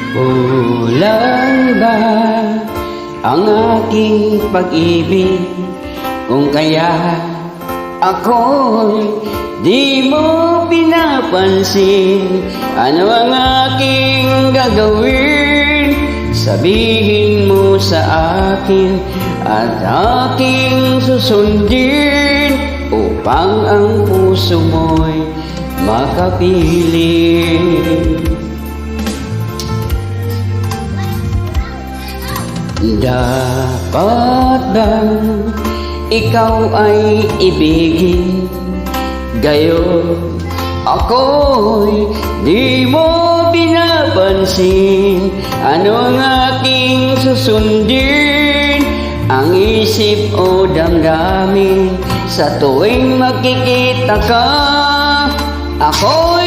Kulang ba ang aking pag-ibig kung kaya ako'y di mo pinapansin? Ano ang aking gagawin? Sabihin mo sa akin at aking susundin upang ang puso mo'y makapiling. Dapat bang ikaw ay ibigin, gayon ako'y di mo pinapansin? Ano ang aking susundin? Ang isip o damdamin sa tuwing makikita ka? Ako